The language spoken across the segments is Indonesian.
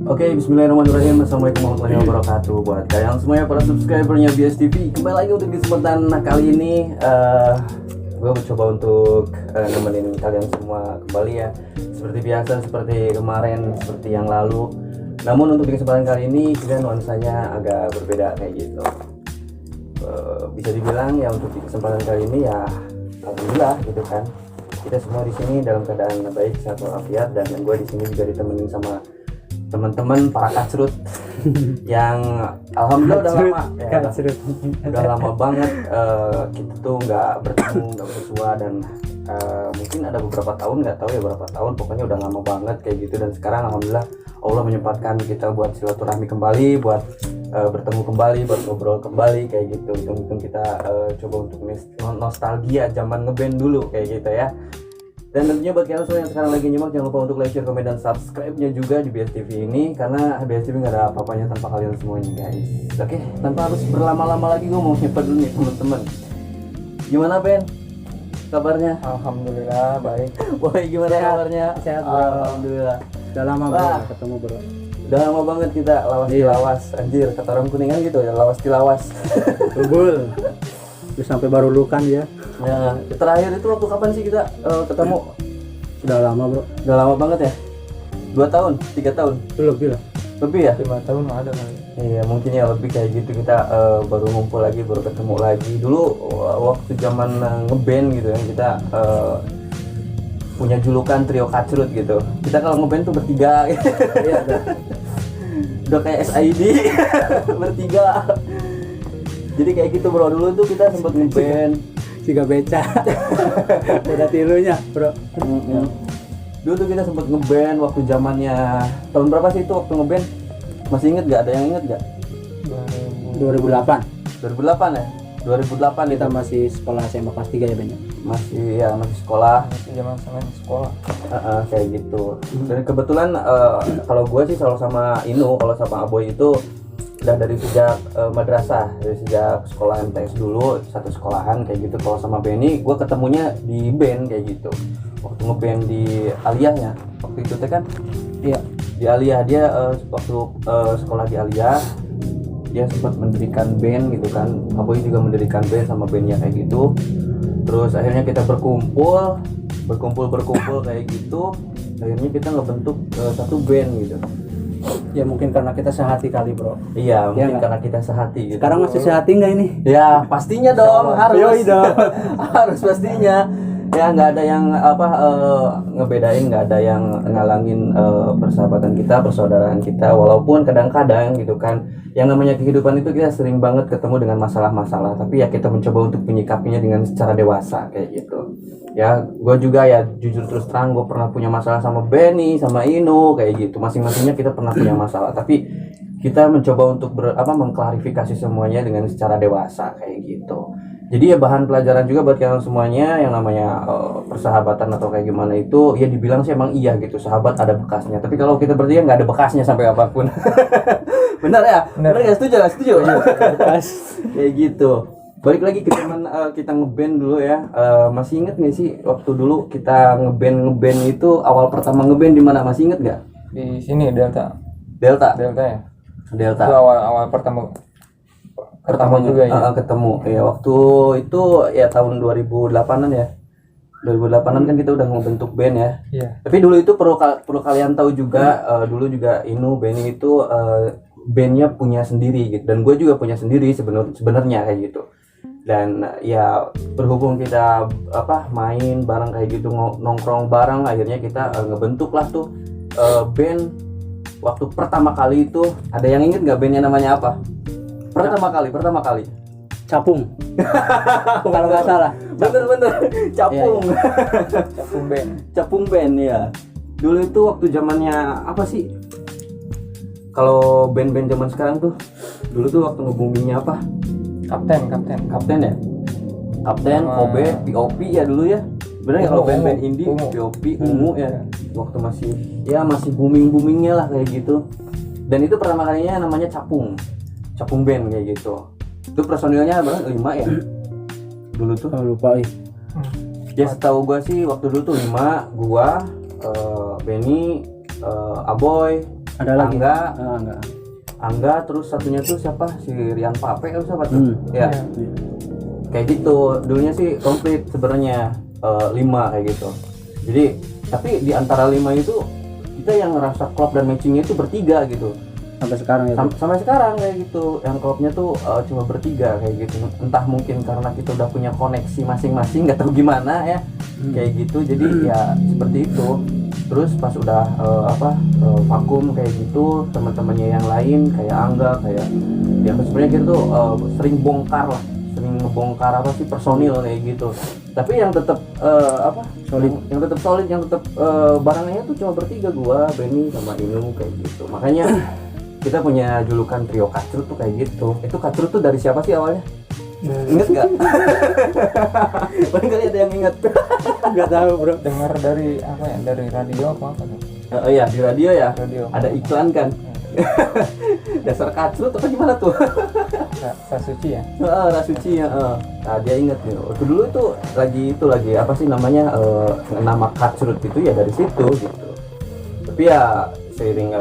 Oke, bismillahirrahmanirrahim. Assalamualaikum warahmatullahi wabarakatuh. Buat kalian semuanya para subscribernya BS TV, kembali lagi untuk kesempatan kali ini gue mencoba untuk nemenin kalian semua kembali ya. Seperti biasa, seperti kemarin, seperti yang lalu. Namun untuk di kesempatan kali ini kita nuansanya agak berbeda kayak gitu. Bisa dibilang ya untuk di kesempatan kali ini ya alhamdulillah gitu kan. Kita semua di sini dalam keadaan baik, sehat walafiat, dan gue di sini juga ditemenin sama teman-teman para kacrut yang alhamdulillah udah lama ya, udah lama banget kita tuh nggak bertemu, nggak bersua, dan mungkin ada beberapa tahun, nggak tahu ya berapa tahun, pokoknya udah lama banget kayak gitu. Dan sekarang alhamdulillah Allah menyempatkan kita buat silaturahmi kembali, buat bertemu kembali, buat ngobrol kembali kayak gitu. Hitung-hitung kita coba untuk nostalgia zaman ngeband dulu kayak gitu ya. Dan tentunya buat kalian semua yang sekarang lagi nyimak, jangan lupa untuk like, share, komen, dan subscribe-nya juga di BS TV ini, karena BS TV nggak ada apa-apanya tanpa kalian semuanya guys. Oke, tanpa harus berlama-lama lagi gue mau nyapa dulu nih teman-teman. Gimana Ben? Kabarnya? Alhamdulillah baik. Boy, gimana Sehat. kabarnya? Sehat, bro. Alhamdulillah. Udah lama bro Wah. ketemu bro. Udah lama banget kita lawas tilawas, anjir kata orang Kuningan gitu ya, lawas tilawas. Bubul. Terus sampai baru lukan ya. Ya, terakhir itu waktu kapan sih kita ketemu? Udah lama bro. Udah lama banget ya? 2 tahun? 3 tahun? Itu lebih lah. Lebih ya? 5 tahun ada kali. Iya mungkin ya lebih kayak gitu, kita baru ngumpul lagi, baru ketemu lagi. Dulu waktu zaman ngeband gitu ya, kita punya julukan trio kacrut gitu. Kita kalau ngeband tuh bertiga gitu. Iya Udah kayak SID bertiga. Jadi kayak gitu bro, dulu tuh kita sempet ngeband. Siga beca. Udah tilunya bro. Dulu tuh kita sempet ngeband waktu zamannya tahun berapa sih itu waktu ngeband? Masih inget gak? Ada yang inget gak? 2008. 2008 ya? 2008 Kita itu masih sekolah SMA kelas 3 ya Ben. masih sekolah. Masih zaman sekolah. Kayak gitu. Dan kebetulan kalau gue sih selalu sama Inu, kalau sama Aboy itu udah dari sejak madrasah, dari sejak sekolah MTS dulu, satu sekolahan kayak gitu. Kalau sama Benny gue ketemunya di band kayak gitu, waktu ngeband di Aliyahnya waktu itu kan. Iya. Di Aliyah dia waktu sekolah di Aliyah dia sempat mendirikan band gitu kan. Aboy juga mendirikan band sama bandnya kayak gitu. Terus akhirnya kita berkumpul kayak gitu. Akhirnya kita ngebentuk satu band gitu. Ya mungkin karena kita sehati kali bro. Iya, mungkin nggak? karena kita sehati gitu. Sekarang masih sehati nggak ini? Ya, pastinya dong, harus. Yoi dong. Harus pastinya. Ya nggak ada yang ngebedain, nggak ada yang ngalangin persahabatan kita, persaudaraan kita. Walaupun kadang-kadang gitu kan, yang namanya kehidupan itu kita sering banget ketemu dengan masalah-masalah. Tapi ya kita mencoba untuk menyikapinya dengan secara dewasa kayak gitu. Ya, gue juga ya jujur terus terang, gue pernah punya masalah sama Benny, sama Ino kayak gitu. Masing-masingnya kita pernah punya masalah. Tapi kita mencoba untuk mengklarifikasi semuanya dengan secara dewasa kayak gitu. Jadi ya bahan pelajaran juga buat kalian semuanya yang namanya persahabatan atau kayak gimana itu, ya dibilang sih emang iya gitu, sahabat ada bekasnya. Tapi kalau kita bertiga nggak ada bekasnya sampai apapun. Benar ya? Benar ya? Setuju? Bekas. Kayak gitu. Balik lagi ke zaman kita ngeband dulu ya. Masih inget nggak sih waktu dulu kita ngeband itu, awal pertama ngeband di mana? Masih inget nggak? Di sini Delta Ya. Delta itu awal pertama juga ya. Ketemu ya waktu itu ya tahun 2008an ya. 2008an kan kita udah ngebentuk band ya. Iya. Tapi dulu itu perlu kalian tahu juga, dulu juga Inu Benny itu bandnya punya sendiri gitu, dan gue juga punya sendiri sebenarnya kayak gitu. Dan ya berhubung kita main bareng kayak gitu, nongkrong bareng, akhirnya kita ngebentuk lah tuh band. Waktu pertama kali itu ada yang inget nggak bandnya namanya apa? Pertama kali Capung. Kalau nggak salah. bener Capung. Iya. Capung band ya. Dulu itu waktu zamannya apa sih? Kalau band-band zaman sekarang tuh, dulu tuh waktu nge-boomingnya apa? Kapten ya? Kapten, Kobe, POP ya dulu ya. Bener ya, kalau band-band indie, POP, Ungu ya. Waktu masih booming-boomingnya lah kayak gitu. Dan itu pertama kalinya namanya Capung band kayak gitu. Itu personilnya berapa? 5 ya? Dulu tuh. Lupa. Ya setahu gua sih waktu dulu tuh 5, gua, Benny, Aboy, Ada lagi? Angga. Angga, terus satunya tuh siapa? Si Rian Pape atau siapa tuh? Ya. Kayak gitu. Dulunya sih komplit sebenarnya 5 kayak gitu. Jadi tapi di antara 5 itu kita yang ngerasa klop dan matchingnya itu bertiga gitu. Sampai sekarang ya. Sampai sekarang kayak gitu. Yang klopnya tuh cuma bertiga kayak gitu. Entah mungkin karena kita udah punya koneksi masing-masing, nggak tahu gimana ya. Kayak gitu. Jadi ya seperti itu. Terus pas udah vakum kayak gitu, teman-temannya yang lain kayak Angga, kayak ya sebenarnya kita tuh sering ngebongkar apa sih personil kayak gitu. Tapi yang tetap solid, yang tetap barangnya tuh cuma bertiga, gua, Benny sama Inu kayak gitu. Makanya kita punya julukan trio Kacrut tuh kayak gitu. Itu Kacrut tuh dari siapa sih awalnya? Ingat nggak? Barangkali ada yang ingat. Nggak tahu bro. Dengar dari apa ya? Dari radio apa tuh? Oh iya, di radio ya. Radio. Ada iklan kan. Dasar Kacrut apa gimana tuh? Rasuci ya? Rasuci ya. Nah dia inget nih. Waktu dulu itu lagi apa sih namanya nama Kacrut itu ya dari situ gitu. Tapi ya seiring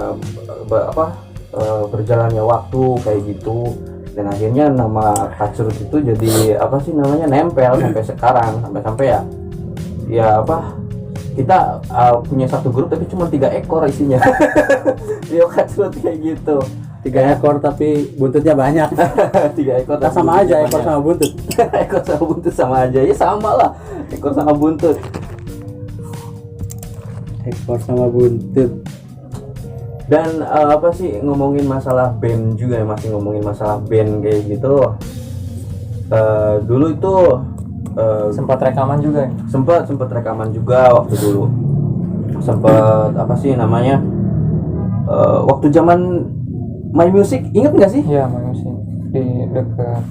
berjalannya waktu kayak gitu, dan akhirnya nama Kacrut itu jadi apa sih namanya nempel sampai sekarang, sampai ya kita punya satu grup tapi cuma 3 ekor isinya. Trio Kacrut kayak gitu. 3 ekor tapi buntutnya banyak. 3 ekor Nah, sama aja ekor sama buntut. Ekor sama buntut sama aja ya, sama lah ekor sama buntut. Ekor sama buntut. Dan apa sih, ngomongin masalah band juga ya, masih ngomongin masalah band kayak gitu. Dulu itu sempat rekaman juga ya? sempat rekaman juga waktu dulu. Sempat apa sih namanya, waktu zaman My Music, inget nggak sih? Iya, My Music di dekat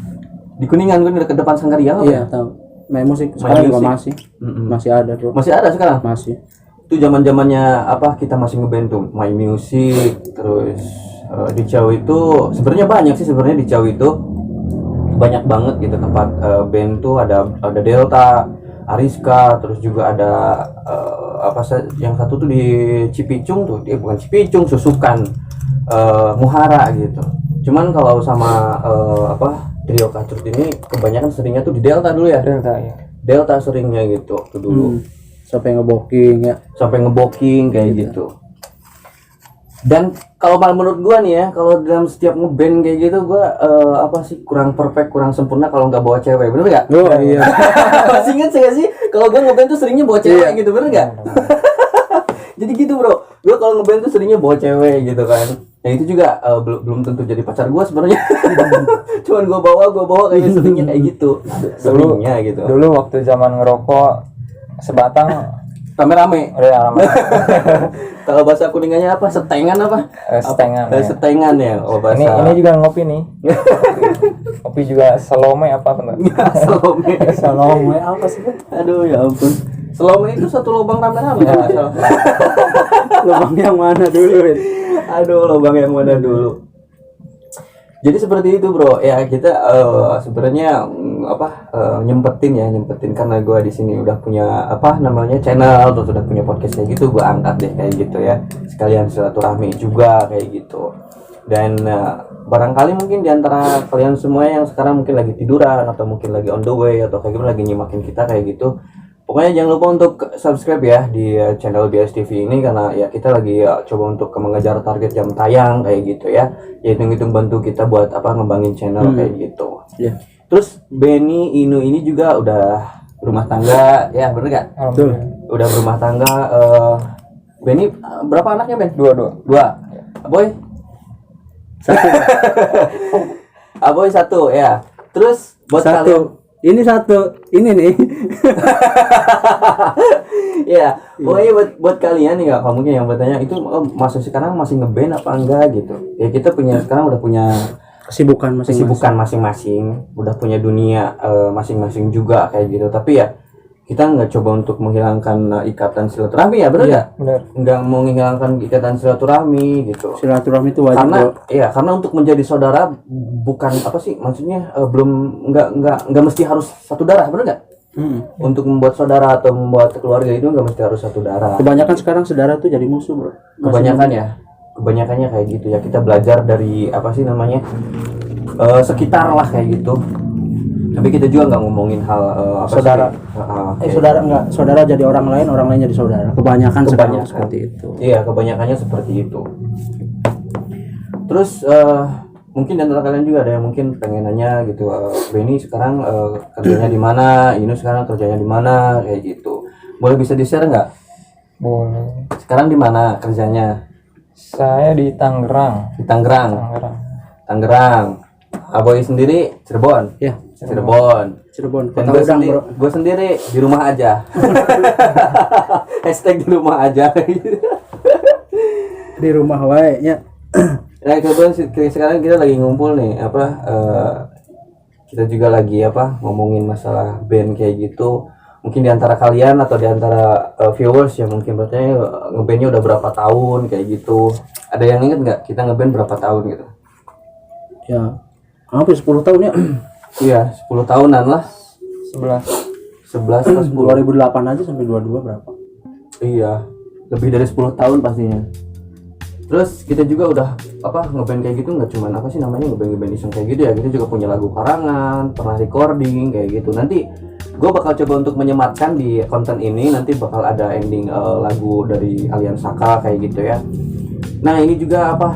Di Kuningan kan, dekat depan Sanggaria. Iya tahu. My Music sekarang juga masih masih ada bro. Masih ada sekarang? Masih. Itu zamannya kita masih ngeband tuh My Music. Terus di Ciawi itu sebenarnya banyak sih, sebenarnya di Ciawi itu banyak banget gitu tempat band tuh. Ada Delta, Ariska, terus juga ada yang satu tuh di Cipicung tuh, dia bukan Cipicung, Susukan, Muhara gitu. Cuman kalau sama trio Kacrut ini kebanyakan seringnya tuh di Delta dulu ya. Delta ya. Delta seringnya gitu waktu dulu. Sampai ngeboking ya. Sampai ngeboking kayak gitu. Dan kalau menurut gua nih ya, kalau dalam setiap ngeband kayak gitu gua kurang perfect, kurang sempurna kalau nggak bawa cewek, bener nggak? Oh iya. Masih inget sih kalau gua ngeband tuh seringnya bawa cewek gitu, bener nggak? Jadi gitu bro, gua kalau ngeband tuh seringnya bawa cewek gitu kan. Yang itu juga belum tentu jadi pacar gua sebenarnya. Cuman gua bawa kayak seringnya kayak gitu. Seringnya gitu. Dulu waktu zaman ngerokok sebatang rame-rame. Udah rame. Kalau bahasa Kuningannya apa? Setengan apa? Setengan. Ya. Setengan ya. Oh, bahasa. Ini juga ngopi nih. Kopi juga Salome apa benar? Salome. Salome apa sih? Aduh ya ampun. Salome itu satu lubang rame-rame. Ya. Lubang yang mana dulu? Aduh, lubang yang mana dulu? Jadi seperti itu bro. Ya kita sebenarnya nyempetin karena gue di sini udah punya channel, terus udah punya podcast kayak gitu, gue angkat deh kayak gitu ya. Sekalian silaturahmi juga kayak gitu. Dan barangkali mungkin diantara kalian semua yang sekarang mungkin lagi tiduran atau mungkin lagi on the way atau kayak gitu lagi nyimakin kita kayak gitu. Pokoknya jangan lupa untuk subscribe ya di channel BSTV ini, karena ya kita lagi coba untuk mengejar target jam tayang kayak gitu ya. Ya hitung-hitung bantu kita buat ngembangin channel kayak gitu. Iya. Terus Benny, Inu ini juga udah berumah tangga ya, bener gak? Alhamdulillah. Udah berumah tangga. Benny berapa anaknya Ben? Dua. Boy? Satu. Aboy 1 ya. Terus buat Satu. kalian Ini satu. Ini nih. ya, pokoknya buat kalian nih kalau mungkin yang bertanya itu sekarang masih ngeband apa enggak gitu. Ya kita sekarang udah punya Kesibukan masing-masing, udah punya dunia masing-masing juga kayak gitu. Tapi ya kita nggak coba untuk menghilangkan ikatan silaturahmi ya, benar nggak? Benar. Nggak mau menghilangkan ikatan silaturahmi gitu. Silaturahmi itu wajib. Karena untuk menjadi saudara bukan maksudnya nggak mesti harus satu darah, benar nggak? Untuk membuat saudara atau membuat keluarga itu nggak mesti harus satu darah. Kebanyakan sekarang saudara tuh jadi musuh bro. Kebanyakan ya. kebanyakannya kayak gitu ya, kita belajar dari apa sih namanya sekitar lah kayak gitu. Tapi kita juga nggak ngomongin hal apa Saudara. sih, Saudara enggak, saudara jadi orang lain jadi saudara. Kebanyakan sekarang Kebanyakan. seperti itu. iya kebanyakannya seperti itu. Terus mungkin di antara kalian juga ada yang mungkin pengen nanya gitu, Benny sekarang kerjanya di mana, Yunus sekarang kerjanya di mana kayak gitu. Boleh bisa di share nggak? Boleh. Sekarang di mana kerjanya? Saya di Tangerang. Di Tangerang. Tangerang. Aboy sendiri Cirebon. Ya, Cirebon. Cirebon, Dan Kota Udang, Bro. gue sendiri di rumah aja. Hashtag di rumah aja. Di rumah wae nya. Nah kebetulan sekarang kita lagi ngumpul nih apa kita juga lagi apa ngomongin masalah band kayak gitu. Mungkin di antara kalian atau di antara viewers yang mungkin bertanya ngebandnya udah berapa tahun kayak gitu. Ada yang inget nggak kita ngeband berapa tahun gitu? Ya, hampir 10 tahun ya. Iya 10 tahunan lah. 11. 11 atau 10. 2008 aja sampai 22 berapa? Iya lebih dari 10 tahun pastinya. Terus kita juga udah apa ngeband kayak gitu, nggak cuman apa sih namanya ngeband iseng kayak gitu ya, kita juga punya lagu karangan, pernah recording kayak gitu. Nanti gue bakal coba untuk menyematkan di konten ini, nanti bakal ada ending lagu dari Alien Saka kayak gitu ya. Nah ini juga apa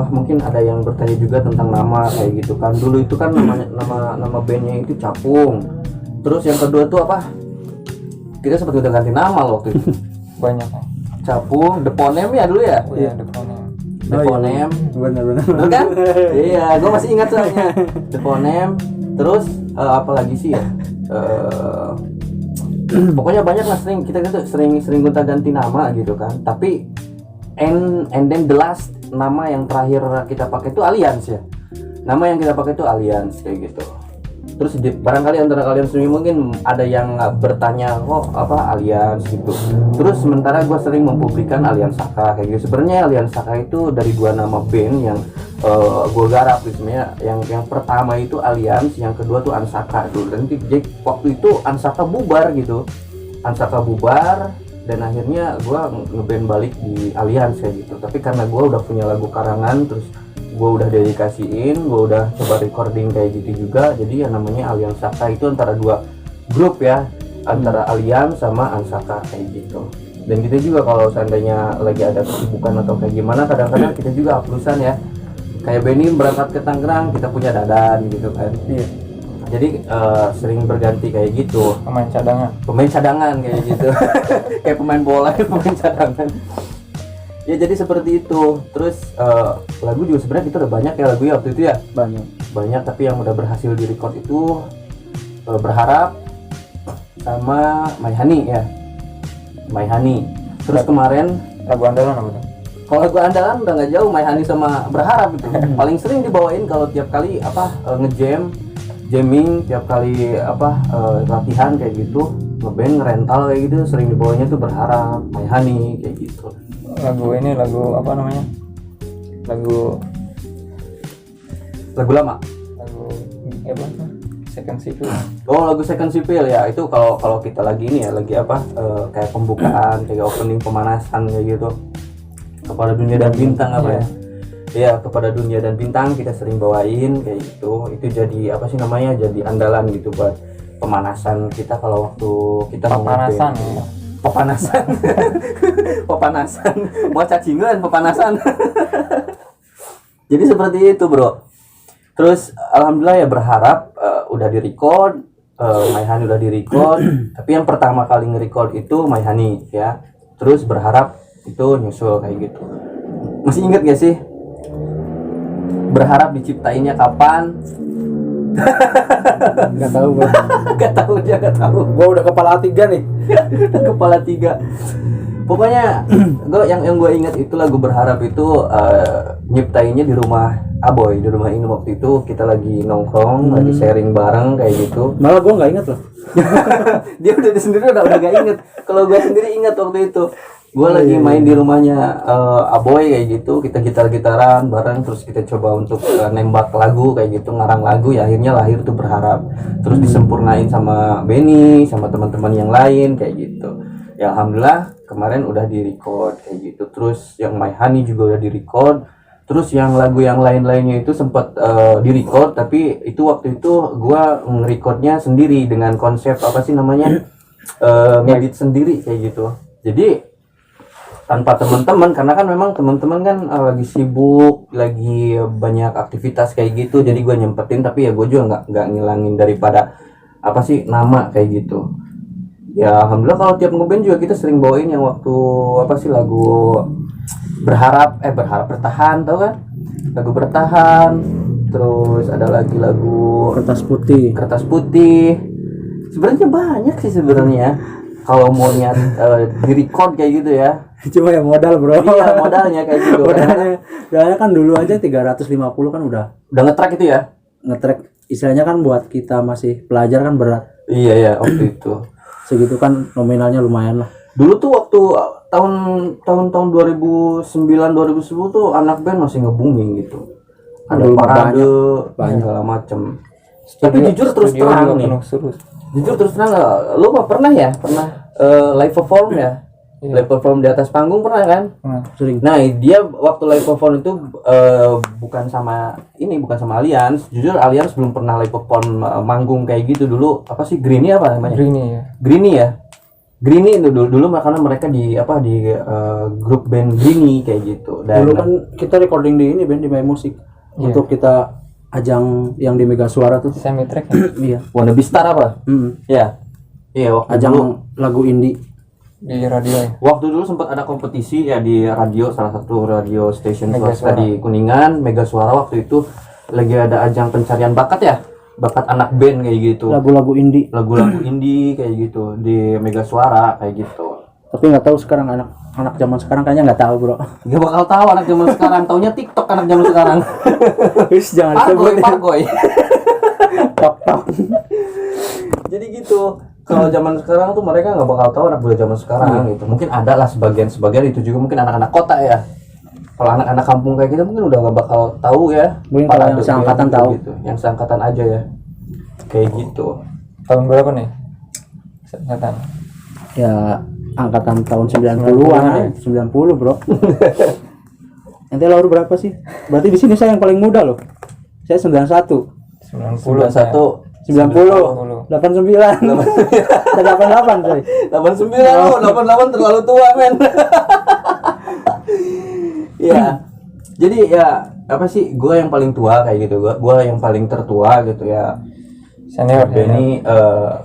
mungkin ada yang bertanya juga tentang nama kayak gitu kan. Dulu itu kan nama bandnya itu Capung. Terus yang kedua tuh apa, kita sempat udah ganti nama loh waktu itu. Banyak kan? Capung, Deponem ya dulu ya. Oh iya, depannya. Deponem, Benar-benar. bener kan? Iya, gue masih ingat soalnya. Deponem, terus apa lagi sih ya? Pokoknya banyak lah, kita tuh sering gonta-ganti nama gitu kan. Tapi and then the last nama yang terakhir kita pakai itu Alliance ya. Nama yang kita pakai itu Alliance kayak gitu. Terus barangkali antara kalian semua mungkin ada yang bertanya, oh apa Alliance gitu. Terus sementara gue sering mempublikan Alien Saka kayak gitu. Sebenarnya Alien Saka itu dari dua nama band yang gue garap gitu. Sebenarnya yang pertama itu Alliance, yang kedua tuh Ansaka tuh. Dan waktu itu Ansaka bubar gitu. Ansaka bubar dan akhirnya gue ngeband balik di Alliance kayak gitu. Tapi karena gue udah punya lagu karangan, terus gue udah dedikasiin, gue udah coba recording kayak gitu juga, jadi yang namanya Alliance Saka itu antara dua grup ya, antara Alliance sama Ansaka kayak gitu. Dan kita juga kalau seandainya lagi ada kesibukan atau kayak gimana, kadang-kadang kita juga uploadan ya, kayak Benny berangkat ke Tangerang, kita punya Dadan gitu kan. Iya. Jadi sering berganti kayak gitu, Pemain cadangan kayak gitu. Kayak pemain bola, pemain cadangan. Ya jadi seperti itu. Terus lagu juga sebenarnya kita udah banyak ya lagu ya waktu itu ya. Banyak tapi yang udah berhasil di record itu Berharap sama My Honey ya. My Honey. Terus kemarin lagu andalan apa tuh? kalau lagu andalan udah nggak jauh My Honey sama Berharap itu. Paling sering dibawain kalau tiap kali apa jamming tiap kali apa latihan kayak gitu, ngeband ngerental kayak gitu, sering dibawanya tuh Berharap, My Honey kayak gitu. Lagu apa namanya? Lagu lama. Apa? Second Civil. Oh lagu Second Civil ya, itu kalau kita lagi ini ya lagi apa kayak pembukaan, kayak opening pemanasan kayak gitu, Kepada Dunia dan Bintang apa ya. Iya, Kepada Dunia dan Bintang kita sering bawain kayak gitu. Itu jadi apa sih namanya, jadi andalan gitu buat pemanasan kita kalau waktu kita Pemanasan ya. Pemanasan mau cacingan pemanasan. Jadi seperti itu bro. Terus alhamdulillah ya Berharap udah direcord, My Honey udah direcord. Tapi yang pertama kali nge-record itu My Honey ya. Terus Berharap itu nyusul kayak gitu. Masih inget gak sih Berharap diciptainnya kapan? Nggak tahu bro. Gak tahu. Gua udah kepala 3 nih. Kepala 3. Pokoknya yang gue ingat itu lagu Berharap itu nyiptainnya di rumah Aboy, di rumah ini waktu itu kita lagi nongkrong, lagi sharing bareng kayak gitu. Malah gua nggak inget loh. Dia udah sendiri udah gak inget. Kalau gue sendiri ingat waktu itu. Gue lagi main di rumahnya Aboy kayak gitu, kita gitar-gitaran bareng, terus kita coba untuk nembak lagu kayak gitu, ngarang lagu ya, akhirnya lahir tuh Berharap. Terus disempurnain sama Benny, sama teman-teman yang lain kayak gitu. Ya alhamdulillah kemarin udah di-record kayak gitu. Terus yang My Honey juga udah di-record. Terus yang lagu yang lain-lainnya itu sempat di-record, tapi itu waktu itu gua nge-recordnya sendiri dengan konsep apa sih namanya? Ngedit sendiri kayak gitu. Jadi tanpa teman-teman, karena kan memang teman-teman kan lagi sibuk, lagi banyak aktivitas kayak gitu. Jadi gua nyempetin, tapi ya gua juga nggak ngilangin daripada apa sih nama kayak gitu. Ya alhamdulillah kalau tiap ngeband juga kita sering bawain yang waktu apa sih lagu berharap bertahan, tau kan? Lagu bertahan. Terus ada lagi lagu Kertas putih. Sebenarnya banyak sih sebenarnya kalau mau niat di-record kayak gitu ya. Cuma ya modal, bro. Iya, modalnya kayak gitu. Modalnya kan dulu aja 350 kan udah Nge-track itu ya. nge-track, istilahnya kan buat kita masih pelajar kan berat. Iya ya, waktu itu. Segitu kan nominalnya lumayan lah. Dulu tuh waktu tahun 2009 2010 tuh anak band masih nge-booming gitu. Ada Dulu parade, banyak. segala macem. Tapi jujur terus Studio terang juga nih. penuh terus. Jujur terus terang, lu mah pernah live perform ya? Iya. Live perform di atas panggung pernah kan? Nah, Sering. Nah, dia waktu live perform itu bukan sama Alliance. Jujur Alliance belum pernah live perform manggung kayak gitu dulu. Apa sih Greenie apa namanya? Greenie ya. Greenie ya. Greenie itu dulu karena mereka di grup band Greenie kayak gitu. Dan Dulu kan kita recording di ini band di My Music. Iya. Untuk kita ajang yang di Mega Suara tuh. Semi track ya? Iya. Wanna Be Star apa? Mm. Ya. Iya, Ajang lagu indie. Di radio ya. Waktu dulu sempat ada kompetisi ya di radio, salah satu radio station Mega swasta Suara. di Kuningan, Mega Suara. Waktu itu lagi ada ajang pencarian bakat ya, bakat anak band kayak gitu, Lagu-lagu indie. lagu-lagu indie kayak gitu di Mega Suara kayak gitu. Tapi nggak tahu sekarang anak zaman sekarang kayaknya nggak tahu, bro. Gak bakal tahu anak zaman sekarang, taunya TikTok anak zaman sekarang. Wis jangan Pargoy. tok. Jadi gitu. Kalau zaman sekarang tuh mereka nggak bakal tahu anak muda zaman sekarang gitu. Mungkin ada lah sebagian itu juga mungkin anak-anak kota ya. Kalau anak-anak kampung kayak gitu mungkin udah nggak bakal tahu ya. Mungkin kalau yang Parade seangkatan band tahu. gitu. Yang seangkatan aja ya. Kayak gitu. Tahun berapa nih? Angkatan. Ya angkatan tahun 90-an ya. 90, bro. Nanti Laur berapa sih? Berarti di sini saya yang paling muda loh. Saya 91. 90. 91 89. 88, sorry. 88 terlalu tua men. Ya. Jadi ya apa sih? Gue yang paling tua kayak gitu. Gue yang paling tertua gitu ya. Senior. Benny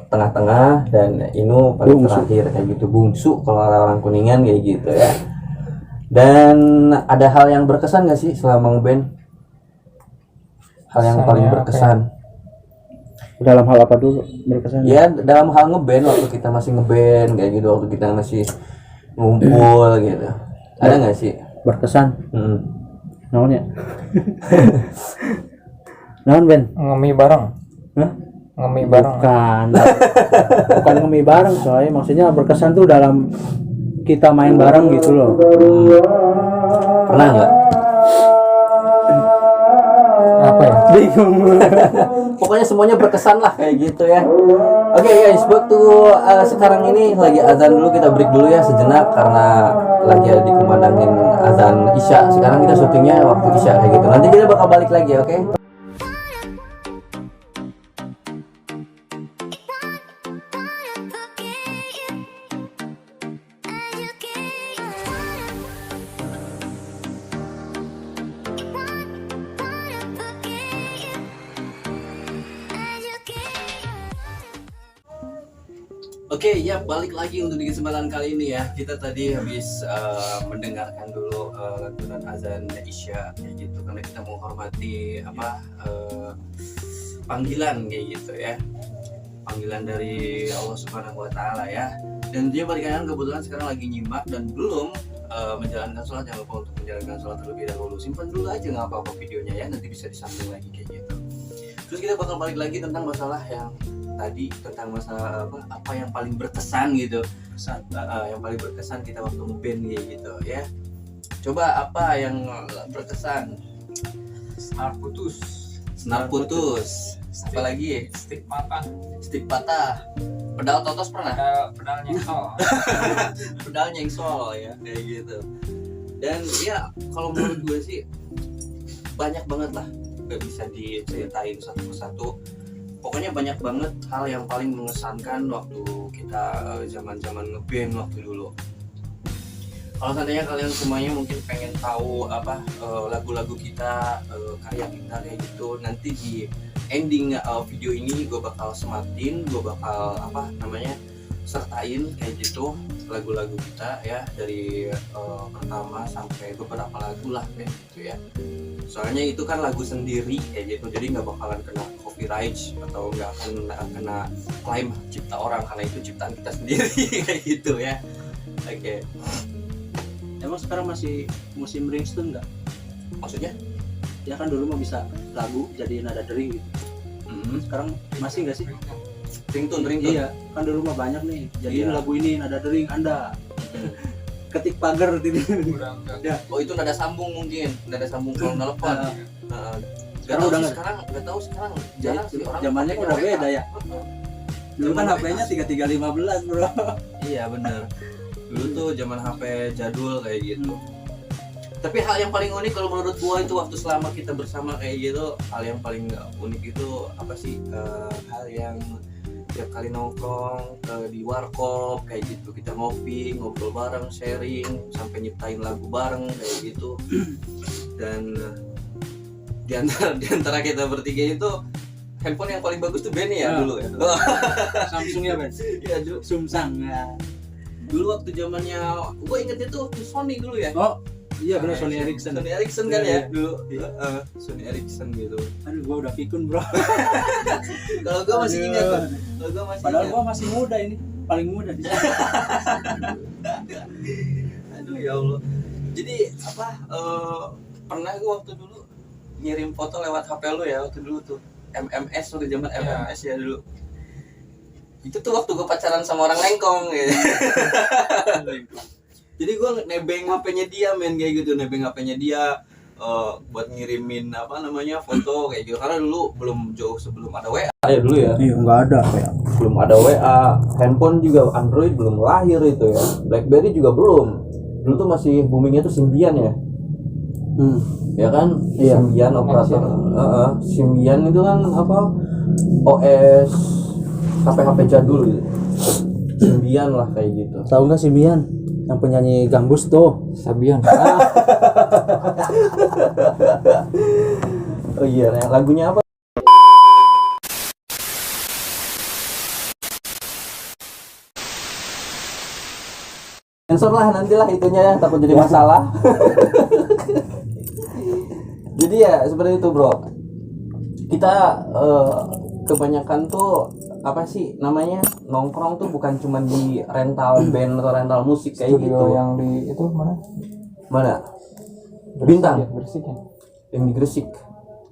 tengah-tengah dan Inu paling terakhir kayak gitu, bungsu kalau orang Kuningan kayak gitu ya. Dan ada hal yang berkesan gak sih selama ngeband? Hal yang Kesannya paling apa berkesan? Dalam hal apa dulu berkesan? Ya dalam hal ngeband waktu kita masih ngeband kayak gitu, waktu kita masih ngumpul gitu. Ada nggak sih? Berkesan. Namanya. Naon, Ben? Ngemi bareng. Hah? Ngemi bareng. Bukan ngemi bareng, soalnya maksudnya berkesan tuh dalam kita main bareng gitu loh. Pernah nggak? Apa ya? Bingung. Pokoknya semuanya berkesan lah kayak gitu ya. Oke guys, waktu sekarang ini lagi azan dulu, kita break dulu ya sejenak karena lagi dikumandangin azan Isya. Sekarang kita syutingnya waktu Isya kayak gitu. Nanti kita bakal balik lagi, oke? Oke, ya balik lagi untuk di kesempatan kali ini ya. Kita tadi habis mendengarkan dulu lantunan azan Isya kayak gitu karena kita menghormati panggilan kayak gitu ya. Panggilan dari Allah Subhanahu wa taala ya. Dan dia bagi kalian kebetulan sekarang lagi nyimak dan belum menjalankan sholat, jangan lupa untuk menjalankan sholat terlebih dahulu. Simpan dulu aja nggak apa-apa videonya ya, nanti bisa disambung lagi kayak gitu. Terus kita bakal balik lagi tentang masalah yang tadi, tentang masalah apa yang paling berkesan gitu. Yang paling berkesan kita waktu ngeband kayak gitu ya. Coba apa yang berkesan? senar putus, apa lagi? Stick patah. Stick patah, pedal totos pernah? Pedal nyengsol. Pedal nyengsol ya kayak gitu. Dan ya kalau menurut gue sih banyak banget lah, gak bisa diceritain satu persatu. Pokoknya banyak banget hal yang paling mengesankan waktu kita zaman-zaman ngeband waktu dulu. Kalau seandainya kalian semuanya mungkin pengen tahu apa lagu-lagu kita, karya kita kayak gitu, nanti di ending video ini gue bakal sematin, gue bakal sertain kayak gitu lagu-lagu kita ya, dari pertama sampai beberapa lagu lah kayak gitu ya. Soalnya itu kan lagu sendiri kayak gitu, jadi nggak bakalan kena copyright atau nggak akan kena klaim cipta orang, karena itu ciptaan kita sendiri kayak gitu ya. Oke. Emang sekarang masih musim ringtone nggak? Maksudnya? Ya kan dulu mah bisa lagu jadi nada dering gitu. Sekarang masih nggak sih? Ringtone. Iya, kan dulu mah banyak nih. Jadi lagu ini nada dering Anda. Ketik pagar gitu. Udah enggak. Ya. Oh itu nada sambung mungkin, nada sambung kalau nelpon. Sekarang udah sekarang nggak tahu sekarang jarang sih orang. Zamannya pakai udah WA. beda ya. Dulu kan HP-nya 3315 bro. Iya bener. Dulu tuh zaman HP jadul kayak gitu. Tapi hal yang paling unik kalau menurut gua itu waktu selama kita bersama kayak gitu, hal yang paling unik itu apa sih? Hal yang tiap kali nongkrong di warkop kayak gitu, kita ngopi, ngobrol bareng, sharing, sampai nyiptain lagu bareng kayak gitu. Dan di antara kita bertiga itu handphone yang paling bagus tuh Benny ya dulu ya. Samsung ya Ben? Iya dulu. Samsung ya. Dulu waktu zamannya, gue ingetnya tuh waktu Sony dulu ya. Oh iya benar, Sony Ericsson. Sony Ericsson kan Iya, ya dulu. Sony Ericsson gitu. Aduh gua udah pikun bro. Kalau gue masih ingat tuh. Kalau gue masih Padahal ingat. gua masih muda ini, paling muda di sini. Aduh ya Allah. Jadi apa? Pernah gue waktu dulu ngirim foto lewat HP lu ya waktu dulu tuh. MMS waktu zaman MMS ya dulu. Itu tuh waktu gue pacaran sama orang Lengkong gitu. Jadi gue nebeng HP-nya dia kayak gitu, nebeng HP-nya dia buat ngirimin foto kayak gitu, karena dulu belum jauh sebelum ada WA ya dulu ya. Iya nggak ada ya. Belum ada WA, handphone juga Android belum lahir itu ya, BlackBerry juga belum. Dulu tuh masih boomingnya tuh Symbian ya. Ya kan? Iya. Symbian operator. Symbian itu kan apa? OS HP jadul gitu. Symbian lah kayak gitu. Tahu nggak Symbian? Yang penyanyi Gambus tuh. Sabian. Oh iya, lagunya apa? Sensor lah nantilah itunya ya, takut jadi masalah. Jadi ya seperti itu bro. Kita kebanyakan tuh apa sih namanya, nongkrong tuh bukan cuma di rental band atau rental musik kayak Studio gitu. yang di itu mana? Bintang. Gresik ya. Yang di Gresik.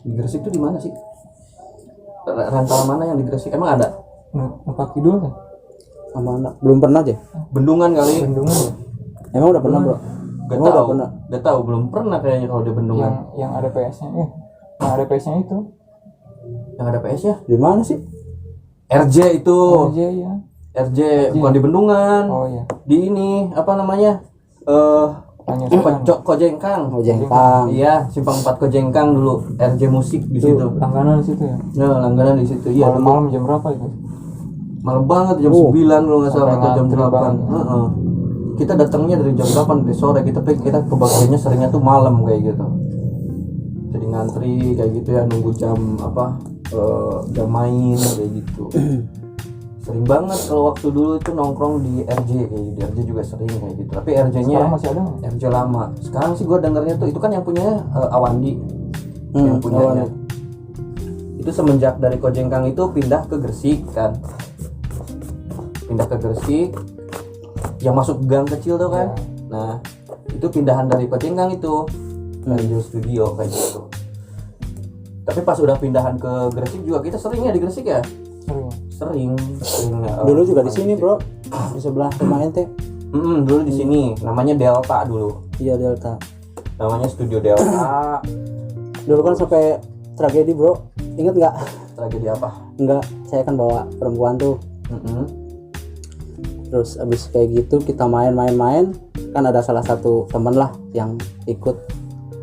Di Gresik tuh di mana sih? Rental mana yang di Gresik? Emang ada? Empat Kidul kan? Mana? Belum pernah aja. Bendungan kali. Bendungan ya? Emang udah pernah bro? Gak Emang udah tahu. pernah? Gak tahu, belum pernah kayaknya kalau di Bendungan. Yang ada PS-nya. Yang ada PS-nya itu. Yang ada PS ya? Di mana sih? RJ itu. RJ ya. RJ bukan di Bendungan. Oh iya. Di ini apa namanya? Kojengkang. Oh Jengkang. Iya, Simpang 4 Kojengkang dulu. RJ musik di situ. Langganan di situ ya. Nah, langganan di situ. Iya, Malam jam berapa itu? malam banget jam 9 kalau nggak salah, Sampai atau jam ngantri 8. banget. Kita datangnya dari jam 8 dari sore, kita kebagiannya seringnya tuh malam kayak gitu. Jadi ngantri kayak gitu ya, nunggu jam jam main kayak gitu. Sering banget kalau waktu dulu itu nongkrong di RJ kayak gitu. RJ juga sering kayak gitu. Tapi RJ-nya Sekarang masih ada nggak? RJ lama. Sekarang sih gue dengarnya tuh itu kan yang punya Awandi. Yang punyanya. Itu semenjak dari Kojengkang itu pindah ke Gresik kan. Pindah ke Gresik. Yang masuk gang kecil tuh kan. Nah, itu pindahan dari Kojengkang itu. Radio studio kayak gitu. Tapi pas udah pindahan ke Gresik juga kita seringnya di Gresik ya. Sering Dulu juga di sini bro, di sebelah rumah ente. Dulu di sini namanya Delta dulu. Iya Delta. Namanya Studio Delta. Dulu kan sampai tragedi bro. Ingat nggak? Tragedi apa? Enggak, saya kan bawa perempuan tuh. Mm-mm. Terus abis kayak gitu kita main-main, kan ada salah satu temen lah yang ikut.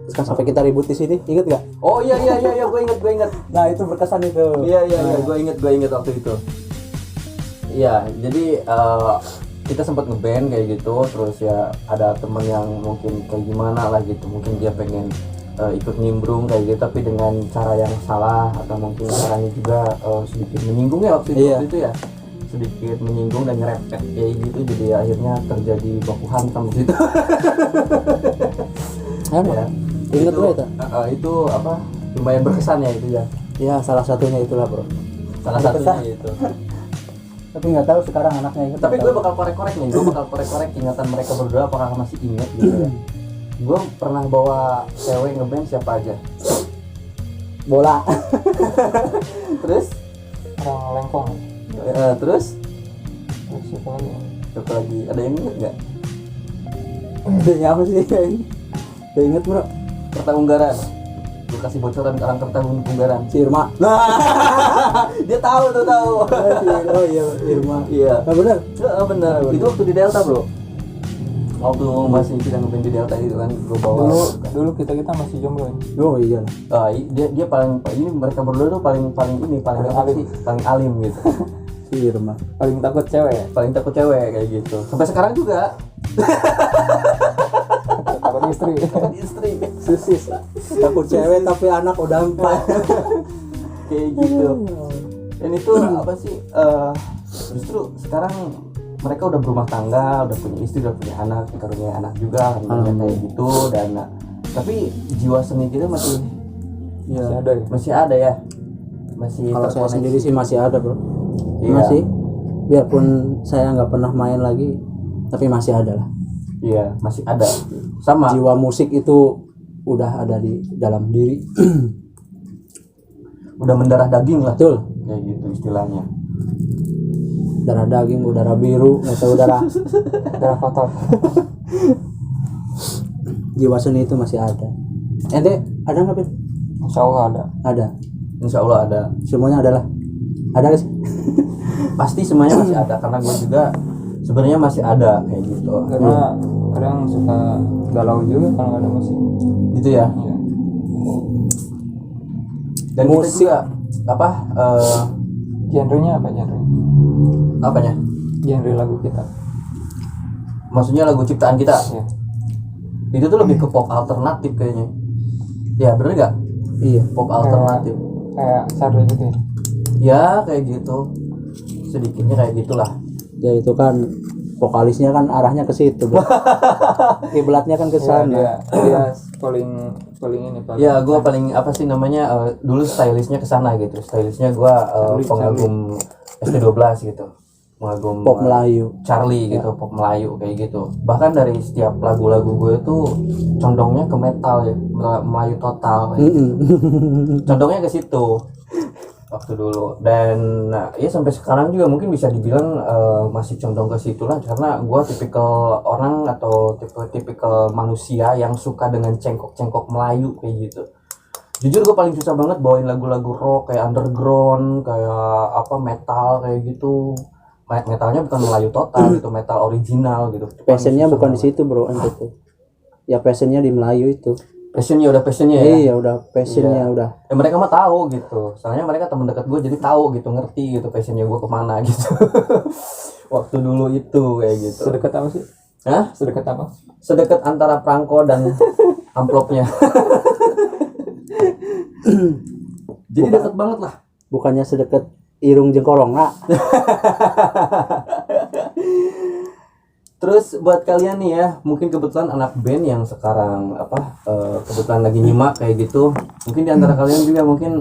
Terus kan sampai kita ribut di sini, inget nggak? Oh iya, gue inget. Nah itu berkesan itu. Iya, gue inget waktu itu. Iya, jadi kita sempat ngeband kayak gitu, terus ya ada temen yang mungkin kayak gimana lah gitu, mungkin dia pengen ikut nimbrung kayak gitu, tapi dengan cara yang salah atau mungkin caranya juga sedikit menyinggung ya waktu Iya. itu ya, sedikit menyinggung dan nyerempet kayak gitu, jadi akhirnya terjadi baku hantam di situ. Ya. Ingat itu, gue itu. Itu apa? Lumayan berkesan ya itu ya. Ya salah satunya itulah bro. Salah Berkesan. satunya itu. Tapi nggak tahu sekarang anaknya ingat. Tapi gue bakal korek-korek nih, gue bakal korek-korek ingatan mereka berdua apakah masih ingat gitu ya. Gue pernah bawa cewek ngeband siapa aja. bola. Terus Orang lengkong. terus Terus siapa lagi? siapa lagi? Ada yang inget nggak? Adanya apa sih? Gak inget bro. Kertaunggaran. Gue kasih bocoran ke orang Kertaunggaran. Si Irma. Nah, dia tahu. Oh iya Irma. Iya. Nah, bener. Benar. Itu waktu di Delta bro. Waktu masih kita ngeband di Delta itu kan, gue bawa. Dulu kita masih jomblo ya. Oh iya. Dia paling ini mereka berdua tuh paling apa alim. sih? Paling alim gitu. Si Irma. Paling takut cewek ya. Paling takut cewek kayak gitu. Sampai sekarang juga. Takut istri. Takut istri. Susis. Takut cewek tapi anak udah 4. Kayak gitu. Dan itu apa sih? Justru sekarang mereka udah berumah tangga, udah punya istri, udah punya anak, dikaruniai anak juga, alhamdulillah kayak gitu. Dan tapi jiwa seni kita masih Masih ada ya. masih ada ya. Masih Kalau saya terkoneksi. sendiri sih masih ada bro. Iya. Masih. Biarpun saya nggak pernah main lagi, tapi masih ada lah. Iya, masih ada. Sama. Jiwa musik itu udah ada di dalam diri. Udah mendarah daging lah. Betul. Kayak gitu istilahnya. Darah daging, udara biru, atau udara. Darah kotor. Jiwa seni itu masih ada. Ente ada nggak Ben? Insya Allah ada. Ada. Insya Allah ada. Semuanya adalah. Ada nggak sih? Pasti semuanya masih ada karena gue juga sebenarnya masih ada kayak gitu. Karena kadang suka galau juga kalau nggak ada musik. Gitu ya. Iya. Dan kita Musik. juga apa Genrenya apa genre? apanya? Genre lagu kita. Maksudnya lagu ciptaan kita. Iya. Itu tuh lebih ke pop alternatif kayaknya. Ya bener gak? Iya. Pop alternatif. Kayak Sardo gitu ya. Ya kayak gitu. Sedikitnya kayak gitulah. Ya itu kan vokalisnya kan arahnya ke situ. Bro. Kiblatnya kan ke Iya, sana. dia paling ini paling. Ya gue paling apa sih namanya dulu stylishnya kesana gitu. Stylishnya gue pengagum ST12 gitu. Pengagum Pop Melayu. Charlie gitu, pop Melayu kayak gitu. Bahkan dari setiap lagu-lagu gue itu condongnya ke metal ya, Melayu total. Kayak gitu. Condongnya ke situ waktu dulu. Dan ya sampai sekarang juga mungkin bisa dibilang masih condong ke situ lah, karena gue tipikal orang atau tipikal manusia yang suka dengan cengkok-cengkok Melayu kayak gitu. Jujur gue paling susah banget bawain lagu-lagu rock kayak underground, kayak apa metal kayak gitu. Metalnya bukan Melayu total gitu, metal original gitu. Passionnya Susah bukan di banget. situ bro, ente tuh. Ya passionnya di Melayu itu. Passionnya ya. Iya udah passionnya Iya. udah. Ya mereka mah tahu gitu. Soalnya mereka teman dekat gue jadi tahu gitu, ngerti gitu passionnya gue kemana gitu. Waktu dulu itu kayak gitu. Sedekat apa sih? Hah? Sedekat apa? Sedekat antara perangko dan amplopnya. Jadi dekat banget lah. Bukannya sedekat irung jengkorong nggak? Terus buat kalian nih ya, mungkin kebetulan anak band yang sekarang kebetulan lagi nyimak kayak gitu, mungkin di antara kalian juga mungkin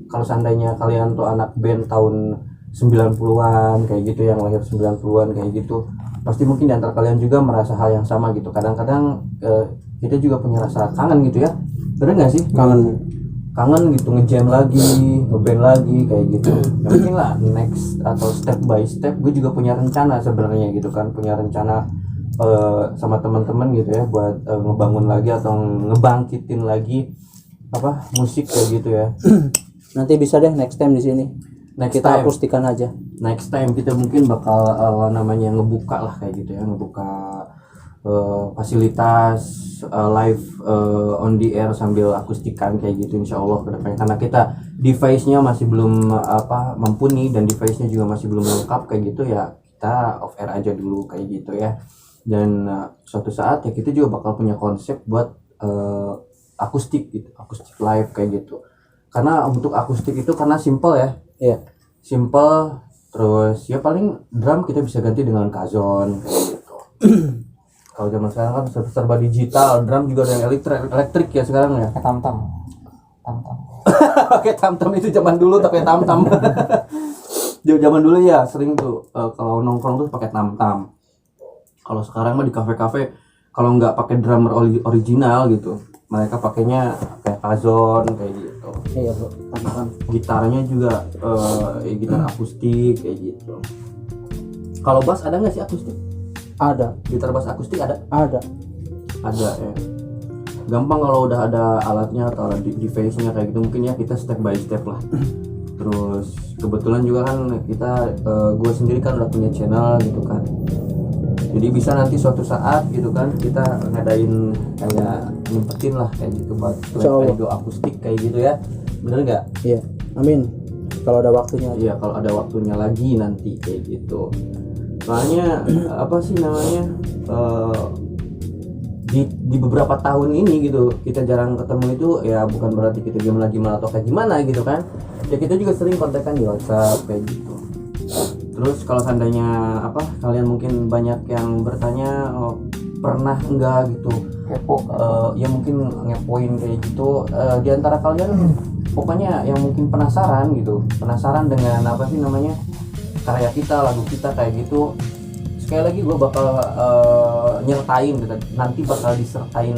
kalau seandainya kalian tuh anak band tahun 90-an kayak gitu, yang lahir 90-an kayak gitu, pasti mungkin di antara kalian juga merasa hal yang sama gitu. Kadang-kadang kita juga punya rasa kangen gitu ya. Bener nggak sih? Kangen gitu, ngejam lagi, ngeband lagi kayak gitu. Ya mungkin lah next atau step by step gue juga punya rencana sebenarnya gitu kan, punya rencana sama teman-teman gitu ya buat ngebangun lagi atau ngebangkitin lagi apa musik kayak gitu ya. Nanti bisa deh next time di sini. Next Kita time. akustikan aja. Next time kita mungkin bakal namanya ngebuka lah kayak gitu ya, ngebuka fasilitas live on the air sambil akustikan kayak gitu insya Allah ke depannya, karena kita device-nya masih belum mumpuni dan device-nya juga masih belum lengkap kayak gitu ya, kita off air aja dulu kayak gitu ya. Dan suatu saat ya kita juga bakal punya konsep buat akustik gitu, akustik live kayak gitu. Karena untuk akustik itu karena simple ya, Iya. simple, terus ya paling drum kita bisa ganti dengan kazon kayak gitu. Kalau zaman sekarang kan serba digital, drum juga ada yang elektrik ya sekarang ya. Pakai tam-tam. Pakai tam-tam itu zaman dulu pakai tam-tam. Zaman dulu ya sering tuh kalau nongkrong tuh pakai tam-tam. Kalau sekarang mah di kafe-kafe kalau nggak pakai drummer original gitu, mereka pakainya kayak kazon kayak gitu. Iya bro. Tam-tam. Gitarnya juga gitar akustik kayak gitu. Kalau bass ada nggak sih akustik? Ada. Gitar bass akustik ada? Ada. Ada ya. Gampang kalau udah ada alatnya atau ada device-nya kayak gitu, mungkin ya kita step by step lah. Terus kebetulan juga kan kita gue sendiri kan udah punya channel gitu kan, jadi bisa nanti suatu saat gitu kan kita ngadain kayak nyempetin lah kayak gitu buat radio akustik kayak gitu ya, bener nggak? Iya. Amin. Kalau ada waktunya. Iya, kalau ada waktunya lagi nanti kayak gitu. Soalnya apa sih namanya, di beberapa tahun ini gitu kita jarang ketemu itu ya, bukan berarti kita gimana atau kayak gimana gitu kan ya, kita juga sering kontekan di WhatsApp kayak gitu. Terus kalau seandainya kalian mungkin banyak yang bertanya pernah enggak gitu Kepo. ya mungkin ngepoin kayak gitu, di antara kalian pokoknya yang mungkin penasaran dengan apa sih namanya karya kita, lagu kita kayak gitu, sekali lagi gue bakal nyertain gitu. Nanti bakal disertain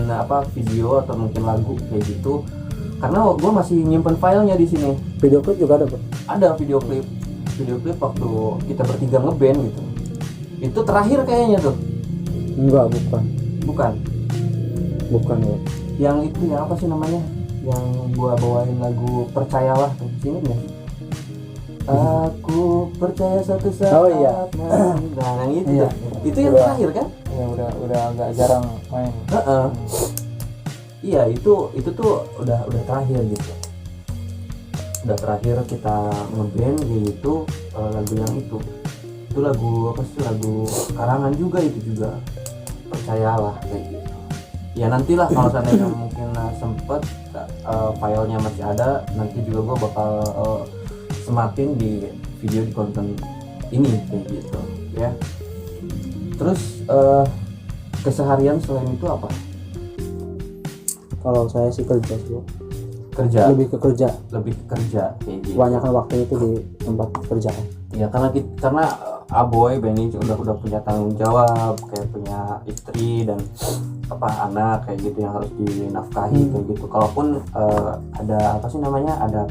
video atau mungkin lagu kayak gitu, karena gue masih nyimpen filenya di sini. Video klip juga ada bro. Ada video klip waktu kita bertiga ngeband gitu, itu terakhir kayaknya tuh. Enggak, bukan bro. Yang itu ya apa sih namanya, yang gua bawain lagu Percayalah tuh, ingat nggak sih? Aku percaya satu saat. Oh iya. Nah yang itu Iya. tuh. Itu yang terakhir kan? Ya udah agak jarang main. Iya, itu tuh udah terakhir gitu. Udah terakhir kita ngeband gitu, lagu yang itu lagu apa sih, lagu karangan juga, itu juga Percayalah kayak gitu. Ya nantilah kalau seandainya mungkin sempet filenya masih ada, nanti juga gua bakal sematin di video di konten ini kayak gitu ya. Terus keseharian selain itu apa? Kalau saya sih kerja sih bro. Lebih ke kerja kayak gitu. kebanyakan waktu itu di tempat kerjaan. Ya karena Aboy Benny udah punya tanggung jawab, kayak punya istri dan anak kayak gitu yang harus dinafkahi kayak gitu. Kalaupun ada apa sih namanya, ada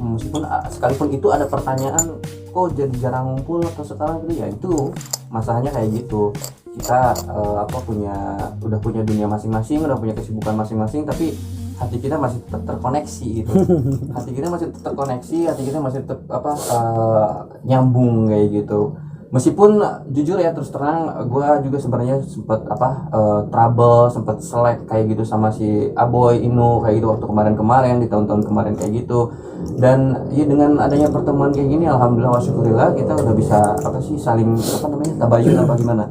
meskipun sekalipun itu ada pertanyaan kok jadi jarang ngumpul atau sekarang gitu ya, itu masalahnya kayak gitu. Kita udah punya dunia masing-masing, udah punya kesibukan masing-masing, tapi hati kita masih tetap terkoneksi gitu. hati kita masih tetap nyambung kayak gitu. Meskipun jujur ya, terus terang gue juga sebenarnya sempat trouble, sempat selek kayak gitu sama si Aboy Inu kayak gitu waktu kemarin di tahun-tahun kemarin kayak gitu. Dan ya dengan adanya pertemuan kayak gini, alhamdulillah wa syukurillah, kita udah bisa saling tabayun apa gimana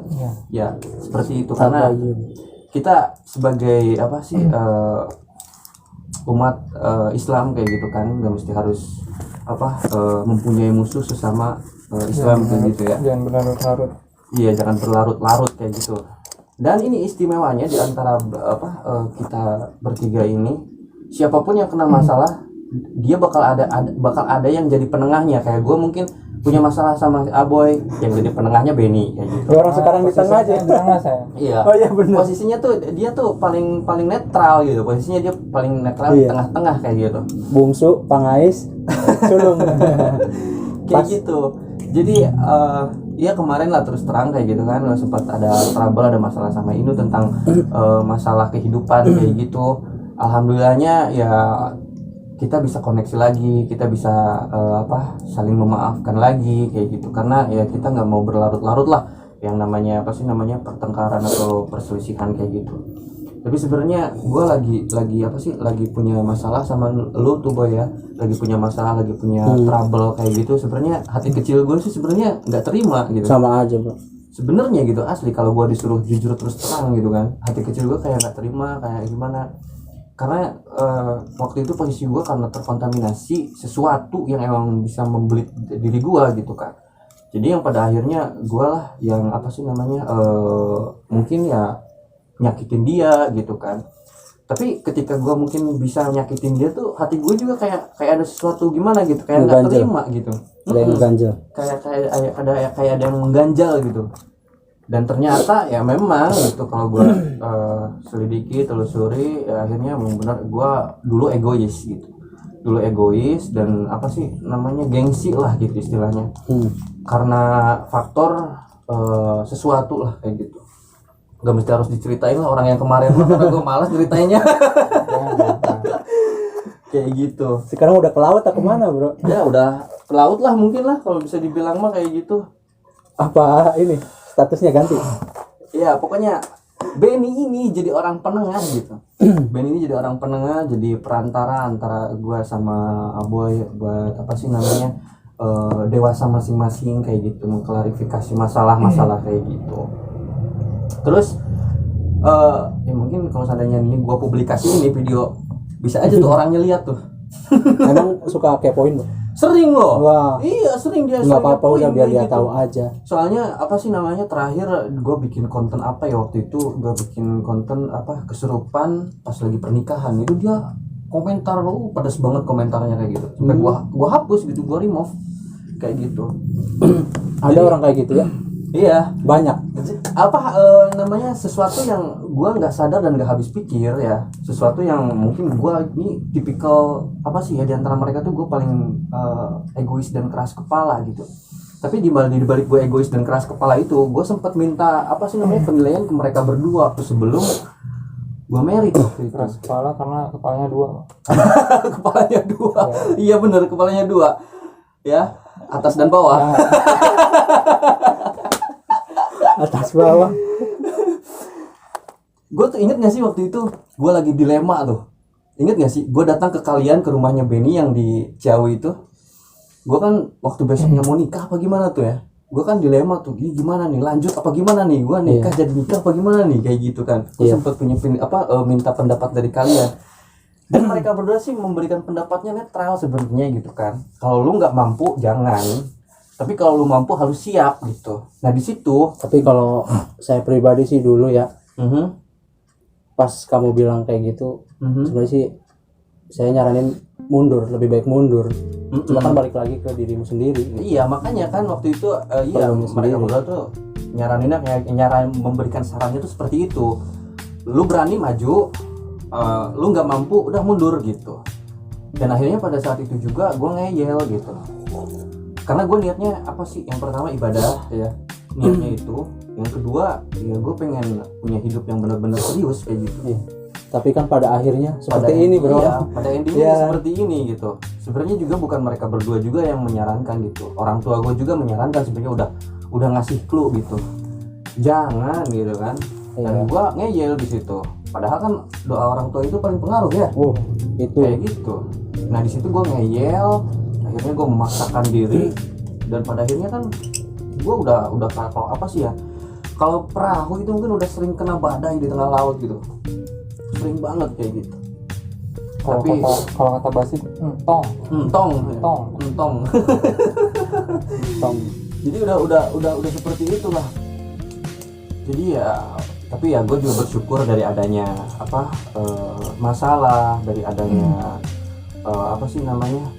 ya seperti itu. Karena kita sebagai umat Islam kayak gitu kan, nggak mesti harus mempunyai musuh sesama Islam kayak gitu ya. Jangan berlarut-larut. Iya, jangan berlarut-larut kayak gitu. Dan ini istimewanya di antara kita bertiga ini, siapapun yang kena masalah, dia bakal ada yang jadi penengahnya. Kayak gue mungkin punya masalah sama Aboy, yang jadi penengahnya Benny kayak gitu. Orang sekarang di tengah aja. Di tengah saya. Iya. Oh iya benar. Posisinya tuh dia tuh paling netral gitu. Posisinya dia paling netral di tengah-tengah kayak gitu. Bungsu, Pangais, Sulung. Kayak gitu. Jadi ya kemarin lah terus terang kayak gitu kan, sempat ada trouble, ada masalah sama Inu tentang masalah kehidupan kayak gitu. Alhamdulillahnya ya kita bisa koneksi lagi, kita bisa saling memaafkan lagi kayak gitu, karena ya kita nggak mau berlarut-larut lah yang namanya pertengkaran atau perselisihan kayak gitu. Tapi sebenarnya gue lagi punya masalah sama lu tuh Boy ya, lagi punya masalah, lagi punya trouble kayak gitu. Sebenarnya hati kecil gue sih sebenarnya nggak terima gitu. Sama aja bro. Sebenarnya gitu asli, kalau gue disuruh jujur terus terang gitu kan, hati kecil gue kayak nggak terima, kayak gimana. Karena waktu itu posisi gue karena terkontaminasi sesuatu yang emang bisa membelit diri gue gitu kan. Jadi yang pada akhirnya gue lah yang mungkin ya nyakitin dia gitu kan. Tapi ketika gue mungkin bisa nyakitin dia tuh, hati gue juga kayak ada sesuatu gimana gitu, kayak nggak terima gitu. Ada yang ganjel. Kayak ada yang mengganjal gitu. Dan ternyata ya memang gitu, kalau gue selidiki, telusuri, ya akhirnya memang benar gue dulu egois gitu. Dulu egois dan gengsi lah gitu istilahnya. Karena faktor sesuatu lah kayak gitu. Gak mesti harus diceritain lah orang yang kemarin mah, karena gue malas ceritainnya. Kayak gitu. Sekarang udah ke laut atau kemana bro? Ya udah ke laut lah mungkin lah kalau bisa dibilang mah kayak gitu. Apa ini statusnya ganti? Ya pokoknya Benny ini jadi orang penengah gitu. Benny ini jadi orang penengah, jadi perantara antara gue sama Aboy buat dewasa masing-masing kayak gitu, mengklarifikasi masalah-masalah kayak gitu. Terus mungkin kalau seandainya ini gua publikasi ini video, bisa aja tuh orangnya lihat tuh. Emang suka kepoin bro? Sering loh. Wah. Iya sering dia. Nggak apa-apa udah biar dia gitu. tahu aja. Soalnya terakhir gua bikin konten apa ya waktu itu, gua bikin konten kesurupan pas lagi pernikahan, itu dia komentar lo pedas banget komentarnya kayak gitu. Sampai gua hapus gitu, gua remove kayak gitu. Ada orang kayak gitu ya? Iya, banyak. Sesuatu yang gua nggak sadar dan nggak habis pikir ya, sesuatu yang mungkin gua ini tipikal di antara mereka tuh gua paling egois dan keras kepala gitu. Tapi di balik gue egois dan keras kepala itu, gue sempat minta penilaian ke mereka berdua tuh sebelum gue married waktu itu. Keras kepala karena kepalanya dua. Kepalanya dua. Iya bener, kepalanya dua ya, atas dan bawah. Atas bawah. Gue tuh inget gak sih waktu itu gue lagi dilema tuh, inget gak sih gue datang ke kalian, ke rumahnya Benny yang di Ciawi itu. Gue kan waktu besoknya mau nikah apa gimana tuh ya, gue kan dilema tuh, ini gimana nih, lanjut apa gimana nih, gue nikah jadi nikah apa gimana nih kayak gitu kan. Gue sempat minta pendapat dari kalian, dan mereka berdua sih memberikan pendapatnya netral sebenarnya gitu kan. Kalau lu nggak mampu jangan, tapi kalau lu mampu harus siap gitu. Nah di situ. Tapi kalau saya pribadi sih dulu ya, pas kamu bilang kayak gitu, sebenarnya sih saya nyaranin mundur, lebih baik mundur. Cuma kan balik lagi ke dirimu sendiri gitu. Iya makanya kan waktu itu mereka berdua tuh memberikan sarannya tuh seperti itu. Lu berani maju, lu nggak mampu udah mundur gitu. Dan akhirnya pada saat itu juga gue ngeyel gitu, karena gue niatnya yang pertama ibadah ya, niatnya itu. Yang kedua ya gue pengen punya hidup yang benar-benar serius kayak gitu. Tapi kan pada akhirnya seperti ini bro. Iya, pada endingnya seperti ini gitu. Sebenarnya juga bukan mereka berdua juga yang menyarankan gitu, orang tua gue juga menyarankan, sebenarnya udah ngasih clue gitu, jangan gitu kan. Dan gue ngeyel di situ, padahal kan doa orang tua itu paling pengaruh ya. Itu kayak gitu. Nah di situ gue ngeyel, akhirnya gue memaksakan diri, dan pada akhirnya kan gue udah kalau perahu itu mungkin udah sering kena badai di tengah laut gitu, sering banget kayak gitu. Kalau kata Basit, entong. Jadi udah seperti itulah. Jadi ya, tapi ya gue juga bersyukur dari adanya masalah, dari adanya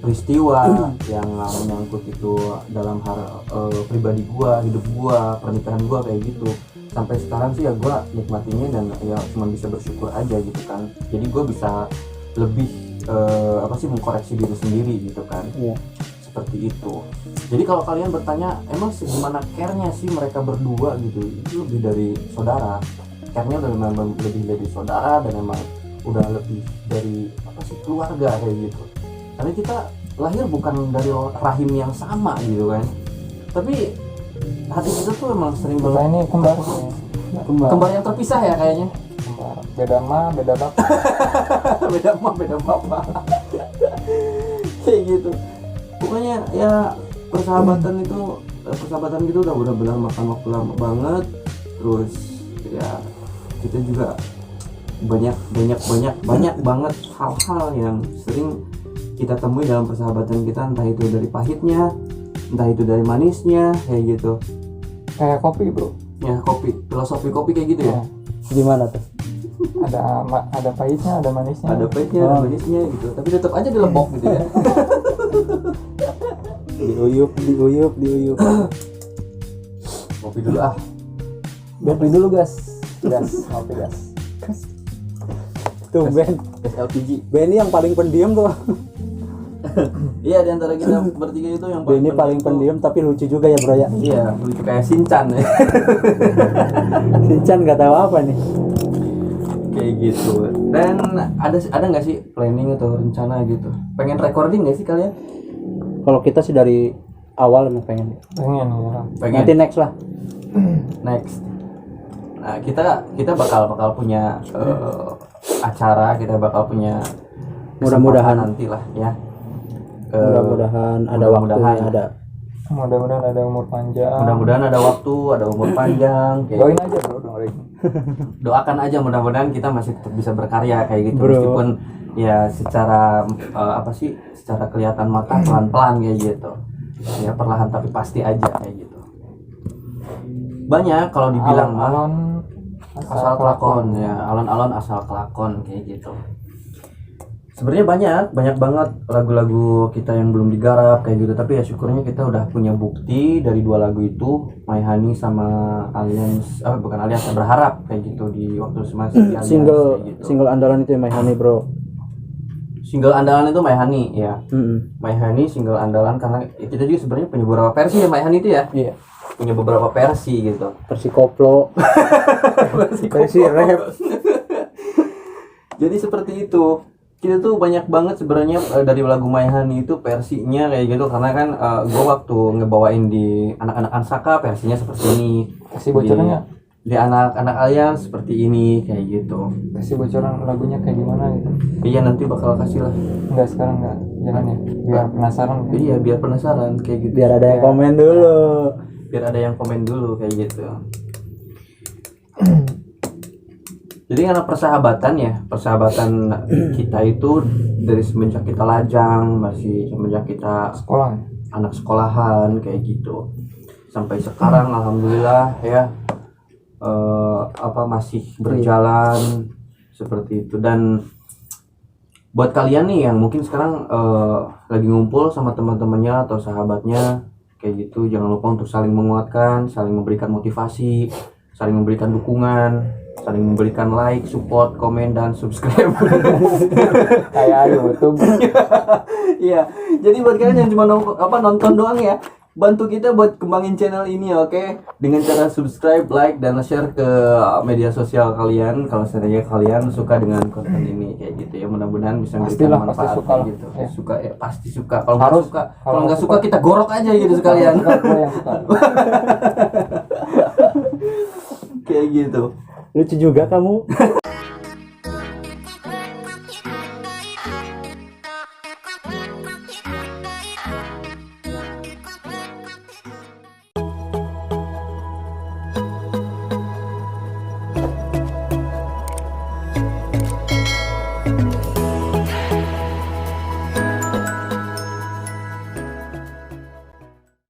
peristiwa yang menyangkut itu dalam hal pribadi gua, hidup gua, pernikahan gua kayak gitu. Sampai sekarang sih ya gua nikmatinya dan ya cuma bisa bersyukur aja gitu kan. Jadi gua bisa lebih mengkoreksi diri sendiri gitu kan. Seperti itu. Jadi kalau kalian bertanya emang segimana care-nya sih mereka berdua gitu, itu lebih dari saudara. Care-nya lebih dari saudara, dan emang udah lebih dari keluarga kayak gitu. karena kita lahir bukan dari rahim yang sama gitu kan, tapi hati kita tuh emang sering Kita banget ini kembar. kembar yang terpisah ya kayaknya. Kembar. Beda ma, beda bapak. beda bapak kayak gitu. Pokoknya ya persahabatan gitu udah benar makan waktu lama banget. Terus ya kita juga banyak banget hal-hal yang sering kita temui dalam persahabatan kita, entah itu dari pahitnya, entah itu dari manisnya, kayak gitu. Kayak kopi bro. Ya kopi, filosofi kopi kayak gitu ya. Gimana tuh? Ada pahitnya, ada manisnya. Ada pahitnya, ada manisnya gitu, tapi tetap aja dilebok gitu ya. diuyup Kopi dulu ah. kopi dulu gas Kopi gas. tuh Ben Gas LPG. Benny yang paling pendiam tuh. Iya, di antara kita bertiga itu yang Benny paling tuh- pendiam tapi lucu juga ya bro ya. Iya, lucu kayak Shinchan ya. Shinchan nggak tahu apa nih. Kayak gitu. Dan ada nggak sih planning atau rencana gitu? Pengen recording nggak sih kalian? Kalau kita sih dari awal emang pengen. Pengen ya. Pengen. Nanti next lah. Next. Nah, kita bakal punya acara, kita bakal punya Mudah-mudahan. kesempatan nanti lah ya. Mudah-mudahan ada mudah-mudahan. waktunya ada. Mudah-mudahan ada umur panjang. Mudah-mudahan ada waktu, ada umur panjang. Kayak Doain gitu. aja bro, doain. Doakan aja mudah-mudahan kita masih tetap bisa berkarya kayak gitu, Bro. meskipun ya secara secara kelihatan mata pelan-pelan kayak gitu ya, perlahan tapi pasti aja kayak gitu. Banyak kalau dibilang mah Alon asal kelakon ya, alon-alon asal kelakon kayak gitu. Sebenarnya banyak banget lagu-lagu kita yang belum digarap kayak gitu, tapi ya syukurnya kita udah punya bukti dari 2 lagu itu, My Honey sama Alliance, bukan Alliance, Berharap kayak gitu di waktu semasa di Alliance, kayak gitu. single andalan itu My Honey bro. Single andalan itu My Honey ya. Mm-mm. My Honey single andalan karena kita juga sebenarnya punya beberapa versi ya My Honey itu ya. Iya. Punya beberapa versi gitu. Versi koplo. versi rap. Jadi seperti itu. Kita tuh banyak banget sebenarnya dari lagu My Honey itu versinya kayak gitu, karena kan gue waktu ngebawain di anak-anak Ansaka versinya seperti ini. Kasih bocorannya. Di anak-anak Alliance seperti ini kayak gitu. Kasih bocoran lagunya kayak gimana gitu. Iya, nanti bakal kasih lah. Enggak sekarang enggak. Jangan ya. Biar penasaran. Iya, biar penasaran kayak gitu. Biar ada yang komen dulu. Biar ada yang komen dulu kayak gitu. Jadi karena persahabatan kita itu dari semenjak kita lajang, masih semenjak kita Sekolah. anak sekolahan kayak gitu, sampai sekarang alhamdulillah ya masih berjalan seperti itu. Dan buat kalian nih yang mungkin sekarang lagi ngumpul sama teman-temannya atau sahabatnya kayak gitu, jangan lupa untuk saling menguatkan, saling memberikan motivasi, saling memberikan dukungan, saling memberikan like, support, komen, dan subscribe. Kayak YouTube. Iya, jadi buat kalian yang cuma nonton doang ya, bantu kita buat kembangin channel ini, oke? Dengan cara subscribe, like, dan share ke media sosial kalian kalau seandainya kalian suka dengan konten ini kayak gitu ya. Mudah-mudahan bisa memberikan Pastilah, pasti manfaat suka lah. gitu. Ya. Suka ya, pasti suka. Kalau nggak Harus. suka, Kalau kalau nggak nggak suka kita gorok aja gitu sekalian. Gue yang suka. Kayak gitu. Lucu juga kamu.